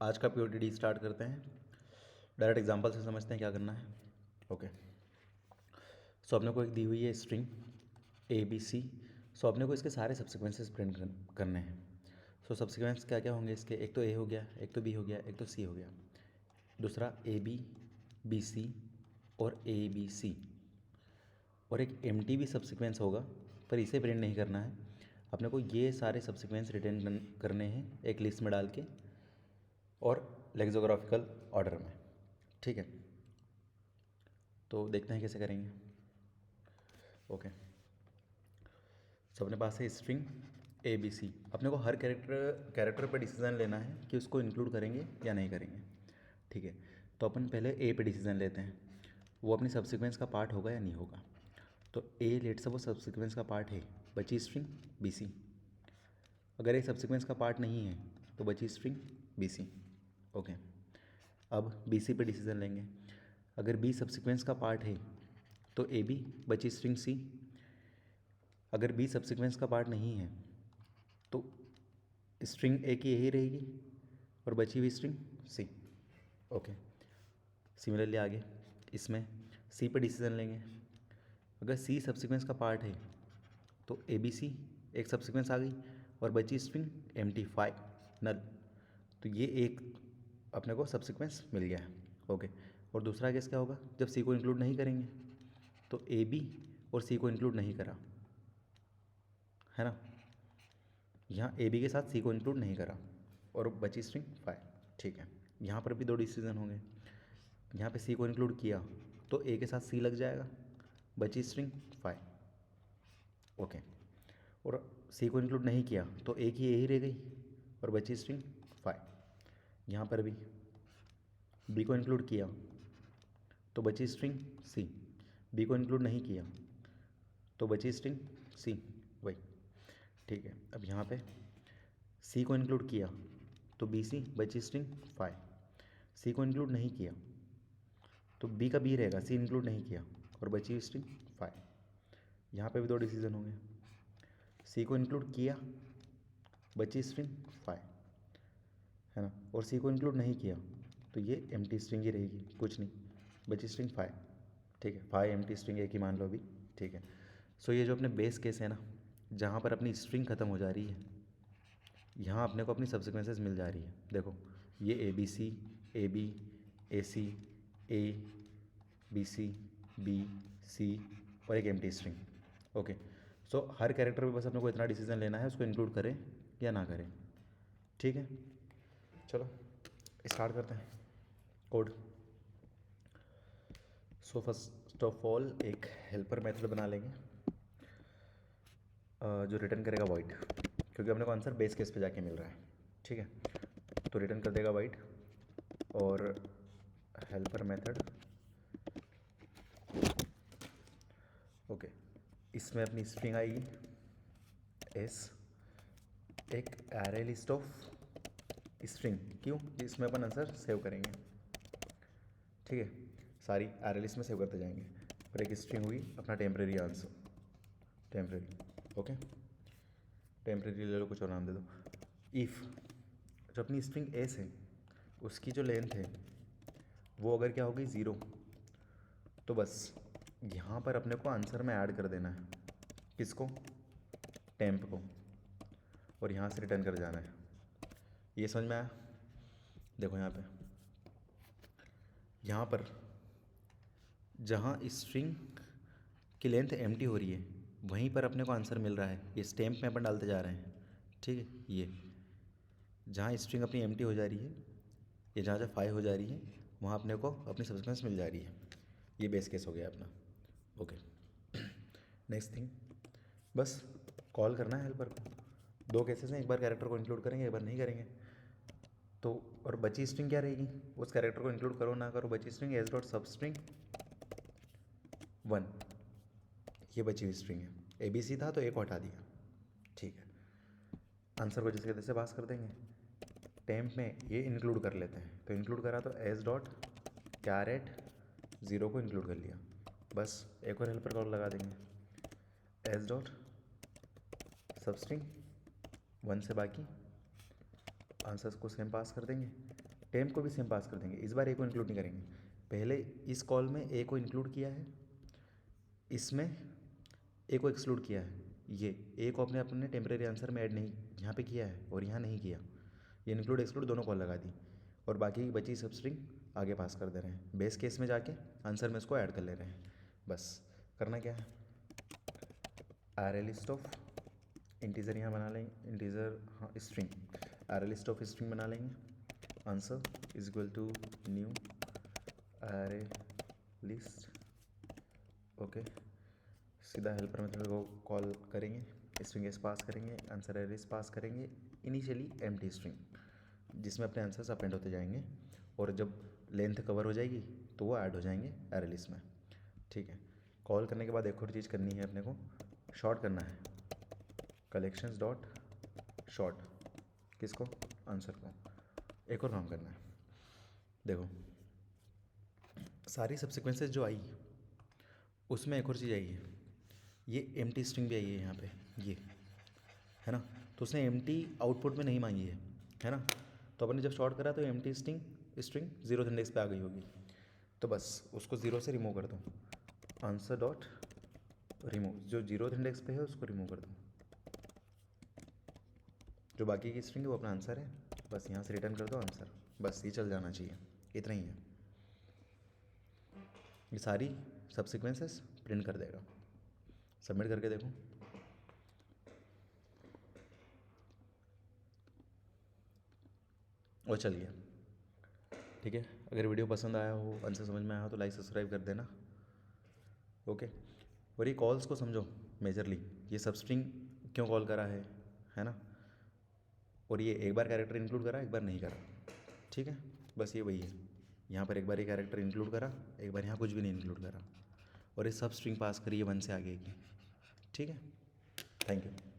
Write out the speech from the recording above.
आज का POTD start करते हैं। डायरेक्ट एग्जांपल से समझते हैं क्या करना है। ओके, सो अपने को एक दी हुई है स्ट्रिंग ABC। सो अपने को इसके सारे सब्सिक्वेंसेस प्रिंट करने हैं। सो सब्सिक्वेंस क्या क्या होंगे इसके, एक तो A हो गया, एक तो B हो गया, एक तो C हो गया, दूसरा AB, BC और ABC, और एक MT भी सब्सिक्वेंस होगा, पर इसे प्रिंट नहीं करना है। अपने को ये सारे सब्सिक्वेंस रिटर्न करने हैं एक लिस्ट में डाल के और लेक्सिकोग्राफिकल ऑर्डर में। ठीक है, तो देखते हैं कैसे करेंगे। ओके, सो अपने पास है स्ट्रिंग ABC। अपने को हर कैरेक्टर पर डिसीजन लेना है कि उसको इंक्लूड करेंगे या नहीं करेंगे। ठीक है, तो अपन पहले A पे डिसीजन लेते हैं, वो अपनी सब्सिक्वेंस का पार्ट होगा या नहीं होगा। तो A लेट से वो सब्सिक्वेंस का पार्ट है, बची स्ट्रिंग BC। अगर A सब्सिक्वेंस का पार्ट नहीं है तो बची स्ट्रिंग BC। ओके, अब BC पे डिसीजन लेंगे। अगर B सब्सिक्वेंस का पार्ट है तो AB, बची स्ट्रिंग C। अगर B सब्सिक्वेंस का पार्ट नहीं है तो स्ट्रिंग A की यही रहेगी और बची हुई स्ट्रिंग C। ओके, सिमिलरली आगे इसमें C पे डिसीजन लेंगे। अगर C सब्सिक्वेंस का पार्ट है तो ABC एक सब्सिक्वेंस आ गई और बची स्ट्रिंग MT5 नल। तो ये एक अपने को सब्सिक्वेंस मिल गया है। ओके, और दूसरा केस क्या होगा, जब C को इंक्लूड नहीं करेंगे तो AB और C को इंक्लूड नहीं करा है ना, यहाँ AB के साथ C को इंक्लूड नहीं करा और बची स्ट्रिंग 5। ठीक है, यहाँ पर भी दो डिसीजन होंगे। यहाँ पे C को इंक्लूड किया तो A के साथ C लग जाएगा, बची स्ट्रिंग 5। ओके, और C को इंक्लूड नहीं किया तो A की यही रह गई और बची स्ट्रिंग 5। यहाँ पर भी B को इंक्लूड किया तो बची स्ट्रिंग C, B को इंक्लूड नहीं किया तो बची स्ट्रिंग C वही। ठीक है, अब यहाँ पे C को इंक्लूड किया तो BC, बची स्ट्रिंग 5। C को इंक्लूड नहीं किया तो B का B रहेगा, C इंक्लूड नहीं किया और बची स्ट्रिंग 5। यहाँ पे भी दो डिसीजन होंगे। C को इंक्लूड किया, बची स्ट्रिंग 5 है ना, और C को इंक्लूड नहीं किया तो ये एम्प्टी स्ट्रिंग ही रहेगी, कुछ नहीं, बची स्ट्रिंग 5। ठीक है, 5 एम्प्टी स्ट्रिंग एक ही मान लो अभी। ठीक है, सो ये जो अपने बेस केस है ना, जहाँ पर अपनी स्ट्रिंग ख़त्म हो जा रही है, यहाँ अपने को अपनी सब्सिक्वेंसेस मिल जा रही है। देखो ये ABC, AB, AC, A, BC, BC और एक एम्प्टी स्ट्रिंग। ओके, सो हर कैरेक्टर पे बस अपने को इतना डिसीजन लेना है, उसको इंक्लूड करें या ना करें। ठीक है, चलो स्टार्ट करते हैं code. So first of all एक हेल्पर मेथड बना लेंगे जो रिटर्न करेगा वाइड, क्योंकि अपने को आंसर बेस केस पे जाके मिल रहा है। ठीक है, तो रिटर्न कर देगा वाइड और हेल्पर मेथड। ओके, इसमें अपनी स्ट्रिंग आएगी एस, एक एरे लिस्ट ऑफ स्ट्रिंग, क्यों, इसमें अपन आंसर सेव करेंगे। ठीक है, सारी एरे लिस्ट में सेव करते जाएंगे। और एक स्ट्रिंग हुई अपना temporary answer, temporary. Okay, temporary ले लो, कुछ और नाम दे दो। इफ़ जो अपनी स्ट्रिंग एस है उसकी जो लेंथ है वो अगर क्या होगी 0, तो बस यहाँ पर अपने को आंसर में ऐड कर देना है, किसको, टेम्प को, और यहाँ से रिटर्न कर जाना है। ये समझ में आया। देखो यहाँ पर जहाँ स्ट्रिंग की लेंथ एम्प्टी हो रही है वहीं पर अपने को आंसर मिल रहा है, ये स्टैम्प में अपन डालते जा रहे हैं। ठीक है, ये जहाँ स्ट्रिंग अपनी एम्प्टी हो जा रही है, ये जहाँ 5 हो जा रही है, वहाँ अपने को अपनी सब्सिक्वेंस मिल जा रही है। ये बेस केस हो गया अपना। ओके, नेक्स्ट थिंग, बस कॉल करना है हेल्पर को। दो केसेस हैं, एक बार कैरेक्टर को इंक्लूड करेंगे, एक बार नहीं करेंगे। तो और बची स्ट्रिंग क्या रहेगी, उस कैरेक्टर को इंक्लूड करो ना करो, बची स्ट्रिंग एस डॉट सब स्ट्रिंग 1, ये बची हुई स्ट्रिंग है। ABC था तो एक को हटा दिया। ठीक है, आंसर को जिसके तैसे पास कर देंगे। टेम्प में ये इंक्लूड कर लेते हैं, तो इंक्लूड करा तो एस डॉट कैरेट 0 को इंक्लूड कर लिया। बस एक और हेल्पर कॉल लगा देंगे, एस डॉट सब स्ट्रिंग 1 से बाकी आंसर्स को सेम पास कर देंगे टेम्प को भी सेम पास कर देंगे, इस बार ए को इंक्लूड नहीं करेंगे। पहले इस कॉल में ए को इंक्लूड किया है, इसमें ए को एक्सक्लूड किया है, ये ए को अपने अपने टेम्परेरी आंसर में ऐड नहीं यहाँ पे किया है और यहाँ नहीं किया, ये इंक्लूड एक्सक्लूड दोनों कॉल लगा दी और बाकी की बची सब स्ट्रिंग आगे पास कर दे रहे हैं। बेस केस में जाके आंसर में इसको ऐड कर ले रहे हैं। बस करना क्या है, आर लिस्ट ऑफ इंटीजर यहाँ बना लेंगे, इंटीजर हाँ string, array list of string बना लेंगे, answer is equal to new array list. Okay, सीधा हेल्पर मेथड को कॉल करेंगे, स्ट्रिंग एस पास करेंगे, आंसर एरेस पास करेंगे, इनिशियली एम्प्टी स्ट्रिंग जिसमें अपने आंसर्स अपेंड होते जाएंगे और जब लेंथ कवर हो जाएगी तो वो ऐड हो जाएंगे एरे लिस्ट में। ठीक है, कॉल करने के बाद एक और चीज़ करनी है अपने को, शॉर्ट करना है, कलेक्शंस डॉट शॉर्ट, किसको, आंसर को। एक और काम करना है, देखो सारी सबसिक्वेंसेस जो आई उसमें एक और चीज़ आई है, ये एम्प्टी स्ट्रिंग भी आई है यहाँ पे, ये है ना, तो उसने एम्प्टी आउटपुट में नहीं मांगी है ना, तो अपन ने जब शॉर्ट करा तो एम्प्टी स्ट्रिंग जीरो इंडेक्स पे आ गई होगी, तो बस उसको ज़ीरो से रिमूव कर दो, आंसर डॉट रिमूव, जो जीरो इंडेक्स पे है उसको रिमूव कर दो, जो बाकी की स्ट्रिंग है वो अपना आंसर है, बस यहाँ से रिटर्न कर दो आंसर, बस ये चल जाना चाहिए, इतना ही है। ये सारी सबसिक्वेंसेस प्रिंट कर देगा। सबमिट करके देखो, और चल गया। ठीक है, अगर वीडियो पसंद आया हो, आंसर समझ में आया हो तो लाइक सब्सक्राइब कर देना। ओके, और ये कॉल्स को समझो मेजरली, ये सब स्ट्रिंग क्यों कॉल करा है ना, और ये एक बार कैरेक्टर इंक्लूड करा, एक बार नहीं करा। ठीक है, बस ये वही है, यहाँ पर एक बार ये कैरेक्टर इंक्लूड करा, एक बार यहाँ कुछ भी नहीं इंक्लूड करा, और ये सब स्ट्रिंग पास करी है 1 से आगे की। ठीक है, थैंक यू।